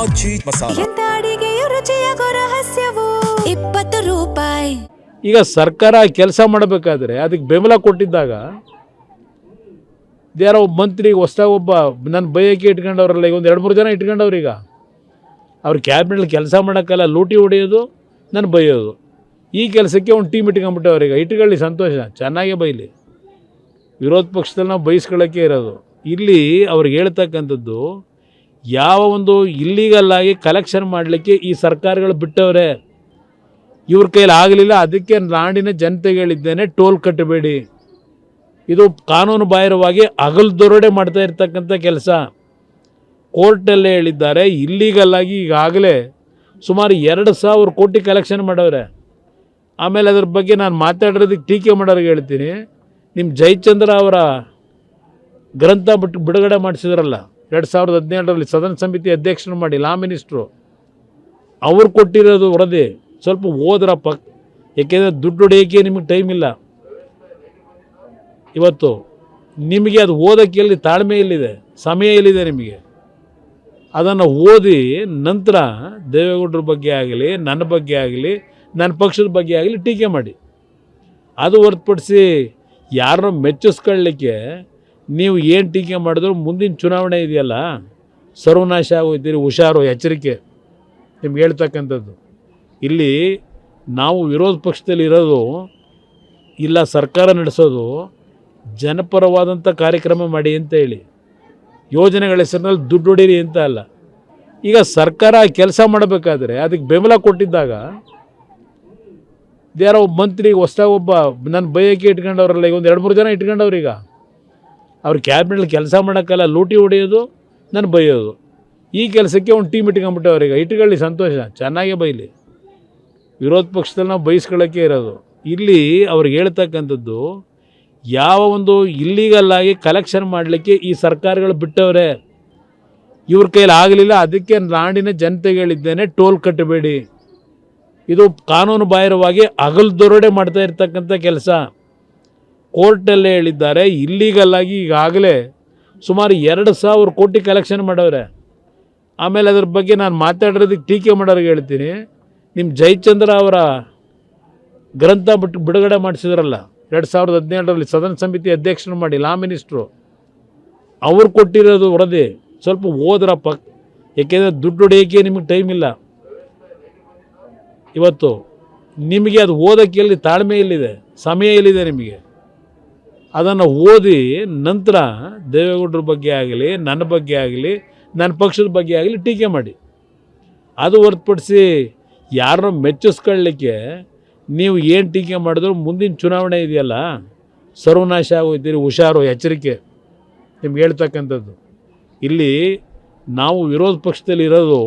ಆಚಿ ಮಸಾಲ. ಎಂತ ಅಡಿಗೆಯ ರುಚಿಯಾಗೋ ರಹಸ್ಯವು 20 ರೂಪಾಯಿ. ಈಗ ಸರ್ಕಾರ ಕೆಲಸ ಮಾಡಬೇಕಾದ್ರೆ ಅದಕ್ಕೆ ಬೆಂಬಲ ಕೊಟ್ಟಿದ್ದಾಗ ಯಾರೋ ಒಬ್ಬ ಮಂತ್ರಿಗೆ ಹೊಸ್ದಾಗಿ ಒಬ್ಬ ನನ್ನ ಬೈಯಕ್ಕೆ ಇಟ್ಕೊಂಡವ್ರಲ್ಲ, ಈಗ ಒಂದು 2-3 ಜನ ಇಟ್ಕೊಂಡವ್ರು. ಈಗ ಅವ್ರು ಕ್ಯಾಬಿನೆಟ್ ಕೆಲಸ ಮಾಡೋಕ್ಕಲ್ಲ, ಲೂಟಿ ಹೊಡೆಯೋದು, ನನ್ನ ಬೈಯೋದು. ಈ ಕೆಲಸಕ್ಕೆ ಒಂದು ಟೀಮ್ ಇಟ್ಕೊಂಡ್ಬಿಟ್ಟವ್ರು. ಈಗ ಇಟ್ಕೊಳ್ಳಿ, ಸಂತೋಷ, ಚೆನ್ನಾಗೇ ಬೈಲಿ. ವಿರೋಧ ಪಕ್ಷದಲ್ಲಿ ನಾವು ಬಯಸ್ಕೊಳ್ಳೋಕ್ಕೆ ಇರೋದು. ಇಲ್ಲಿ ಅವ್ರಿಗೆ ಹೇಳ್ತಕ್ಕಂಥದ್ದು, ಯಾವ ಒಂದು ಇಲ್ಲೀಗಲ್ಲಾಗಿ ಕಲೆಕ್ಷನ್ ಮಾಡಲಿಕ್ಕೆ ಈ ಸರ್ಕಾರಗಳು ಬಿಟ್ಟವ್ರೆ, ಇವ್ರ ಕೈಲಿ ಆಗಲಿಲ್ಲ. ಅದಕ್ಕೆ ನಾಡಿನ ಜನತೆಗೆ ಹೇಳಿದ್ದೇನೆ, ಟೋಲ್ ಕಟ್ಟಬೇಡಿ. ಇದು ಕಾನೂನು ಬಾಹಿರವಾಗಿ ಹಗಲು ಮಾಡ್ತಾ ಇರ್ತಕ್ಕಂಥ ಕೆಲಸ. ಕೋರ್ಟಲ್ಲೇ ಹೇಳಿದ್ದಾರೆ, ಇಲ್ಲೀಗಲ್ಲಾಗಿ ಈಗಾಗಲೇ ಸುಮಾರು 2,000 ಕೋಟಿ ಕಲೆಕ್ಷನ್ ಮಾಡವ್ರೆ. ಆಮೇಲೆ ಅದ್ರ ಬಗ್ಗೆ ನಾನು ಮಾತಾಡೋದಕ್ಕೆ ಟೀಕೆ ಮಾಡೋರಿಗೆ ಹೇಳ್ತೀನಿ, ನಿಮ್ಮ ಜಯಚಂದ್ರ ಅವರ ಗ್ರಂಥ ಬಿಡುಗಡೆ ಮಾಡಿಸಿದ್ರಲ್ಲ 2017ರಲ್ಲಿ, ಸದನ ಸಮಿತಿ ಅಧ್ಯಕ್ಷರು ಮಾಡಿ, ಲಾ ಮಿನಿಸ್ಟ್ರು, ಅವ್ರು ಕೊಟ್ಟಿರೋದು ವರದಿ ಸ್ವಲ್ಪ ಓದ್ರಪ್ಪ. ಏಕೆಂದರೆ ದುಡ್ಡು ಹೊಡೆಯೋಕ್ಕೆ ನಿಮಗೆ ಟೈಮ್ ಇಲ್ಲ. ಇವತ್ತು ನಿಮಗೆ ಅದು ಓದೋಕ್ಕೆ ಎಲ್ಲಿ ತಾಳ್ಮೆ ಎಲ್ಲಿದೆ, ಸಮಯ ಎಲ್ಲಿದೆ ನಿಮಗೆ? ಅದನ್ನು ಓದಿ ನಂತರ ದೇವೇಗೌಡರ ಬಗ್ಗೆ ಆಗಲಿ, ನನ್ನ ಬಗ್ಗೆ ಆಗಲಿ, ನನ್ನ ಪಕ್ಷದ ಬಗ್ಗೆ ಆಗಲಿ ಟೀಕೆ ಮಾಡಿ. ಅದು ಹೊರತುಪಡಿಸಿ ಯಾರನ್ನೋ ಮೆಚ್ಚಿಸ್ಕೊಳ್ಳಲಿಕ್ಕೆ ನೀವು ಏನು ಟೀಕೆ ಮಾಡಿದ್ರು ಮುಂದಿನ ಚುನಾವಣೆ ಇದೆಯಲ್ಲ, ಸರ್ವನಾಶ ಆಗೋಯ್ತೀರಿ. ಹುಷಾರು, ಎಚ್ಚರಿಕೆ ನಿಮ್ಗೆ ಹೇಳ್ತಕ್ಕಂಥದ್ದು. ಇಲ್ಲಿ ನಾವು ವಿರೋಧ ಪಕ್ಷದಲ್ಲಿ ಇರೋದು ಇಲ್ಲ, ಸರ್ಕಾರ ನಡೆಸೋದು ಜನಪರವಾದಂಥ ಕಾರ್ಯಕ್ರಮ ಮಾಡಿ ಅಂತ ಹೇಳಿ, ಯೋಜನೆಗಳ ಹೆಸರಿನಲ್ಲಿ ದುಡ್ಡು ಹೊಡೀರಿ ಅಂತ ಅಲ್ಲ. ಈಗ ಸರ್ಕಾರ ಕೆಲಸ ಮಾಡಬೇಕಾದ್ರೆ ಅದಕ್ಕೆ ಬೆಂಬಲ ಕೊಟ್ಟಿದ್ದಾಗ ಯಾರೋ ಒಬ್ಬ ಮಂತ್ರಿಗೆ ಹೊಸ್ದಾಗಿ ಒಬ್ಬ ನನ್ನ ಬೈಯಕ್ಕೆ ಇಟ್ಕೊಂಡವ್ರಲ್ಲ, ಈಗ ಒಂದು 2-3 ಜನ ಇಟ್ಕೊಂಡವ್ರು. ಈಗ ಅವ್ರು ಕ್ಯಾಬಿನೆಟ್ ಕೆಲಸ ಮಾಡೋಕ್ಕಲ್ಲ, ಲೂಟಿ ಹೊಡೆಯೋದು, ನನ್ನ ಬೈಯೋದು. ಈ ಕೆಲಸಕ್ಕೆ ಒಂದು ಟೀಮ್ ಇಟ್ಕೊಂಡ್ಬಿಟ್ಟವ್ರು. ಈಗ ಇಟ್ಕೊಳ್ಳಿ, ಸಂತೋಷ, ಚೆನ್ನಾಗೇ ಬೈಲಿ. ವಿರೋಧ ಪಕ್ಷದಲ್ಲಿ ನಾವು ಬಯಸ್ಕೊಳ್ಳೋಕ್ಕೆ ಇರೋದು. ಇಲ್ಲಿ ಅವ್ರಿಗೆ ಹೇಳ್ತಕ್ಕಂಥದ್ದು, ಯಾವ ಒಂದು ಇಲ್ಲೀಗಲ್ಲಾಗಿ ಕಲೆಕ್ಷನ್ ಮಾಡಲಿಕ್ಕೆ ಈ ಸರ್ಕಾರಗಳು ಬಿಟ್ಟವ್ರೆ, ಇವ್ರ ಕೈಲಿ ಆಗಲಿಲ್ಲ. ಅದಕ್ಕೆ ನಾಡಿನ ಜನತೆಗೆ ಹೇಳಿದ್ದೇನೆ, ಟೋಲ್ ಕಟ್ಟಬೇಡಿ. ಇದು ಕಾನೂನು ಬಾಹಿರವಾಗಿ ಹಗಲು ಮಾಡ್ತಾ ಇರ್ತಕ್ಕಂಥ ಕೆಲಸ. ಕೋರ್ಟಲ್ಲೇ ಹೇಳಿದ್ದಾರೆ, ಇಲ್ಲೀಗಲ್ಲಾಗಿ ಈಗಾಗಲೇ ಸುಮಾರು 2,000 ಕೋಟಿ ಕಲೆಕ್ಷನ್ ಮಾಡವ್ರೆ. ಆಮೇಲೆ ಅದ್ರ ಬಗ್ಗೆ ನಾನು ಮಾತಾಡೋದಕ್ಕೆ ಟೀಕೆ ಮಾಡೋರಿಗೆ ಹೇಳ್ತೀನಿ, ನಿಮ್ಮ ಜಯಚಂದ್ರ ಅವರ ಗ್ರಂಥ ಬಿಡುಗಡೆ ಮಾಡಿಸಿದ್ರಲ್ಲ 2017ರಲ್ಲಿ, ಸದನ ಸಮಿತಿ ಅಧ್ಯಕ್ಷರು ಮಾಡಿ, ಲಾ ಮಿನಿಸ್ಟ್ರು, ಅವ್ರು ಕೊಟ್ಟಿರೋದು ವರದಿ ಸ್ವಲ್ಪ ಓದ್ರಪ್ಪ. ಏಕೆಂದರೆ ದುಡ್ಡು ಹೊಡೆಯೋಕ್ಕೆ ನಿಮಗೆ ಟೈಮ್ ಇಲ್ಲ. ಇವತ್ತು ನಿಮಗೆ ಅದು ಓದೋಕ್ಕೆ ಎಲ್ಲಿ ತಾಳ್ಮೆ ಎಲ್ಲಿದೆ, ಸಮಯ ಎಲ್ಲಿದೆ ನಿಮಗೆ? ಅದನ್ನು ಓದಿ ನಂತರ ದೇವೇಗೌಡರ ಬಗ್ಗೆ ಆಗಲಿ, ನನ್ನ ಬಗ್ಗೆ ಆಗಲಿ, ನನ್ನ ಪಕ್ಷದ ಬಗ್ಗೆ ಆಗಲಿ ಟೀಕೆ ಮಾಡಿ. ಅದು ಹೊರತುಪಡಿಸಿ ಯಾರನ್ನೋ ಮೆಚ್ಚಿಸ್ಕೊಳ್ಳಲಿಕ್ಕೆ ನೀವು ಏನು ಟೀಕೆ ಮಾಡಿದ್ರು ಮುಂದಿನ ಚುನಾವಣೆ ಇದೆಯಲ್ಲ, ಸರ್ವನಾಶ ಆಗೋಯ್ತೀರಿ. ಹುಷಾರು, ಎಚ್ಚರಿಕೆ ನಿಮ್ಗೆ ಹೇಳ್ತಕ್ಕಂಥದ್ದು. ಇಲ್ಲಿ ನಾವು ವಿರೋಧ ಪಕ್ಷದಲ್ಲಿ ಇರೋದು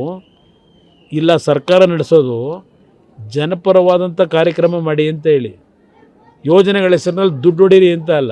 ಇಲ್ಲ, ಸರ್ಕಾರ ನಡೆಸೋದು ಜನಪರವಾದಂಥ ಕಾರ್ಯಕ್ರಮ ಮಾಡಿ ಅಂತ ಹೇಳಿ, ಯೋಜನೆಗಳ ಹೆಸರಿನಲ್ಲಿ ದುಡ್ಡು ಹೊಡೀರಿ ಅಂತ ಅಲ್ಲ.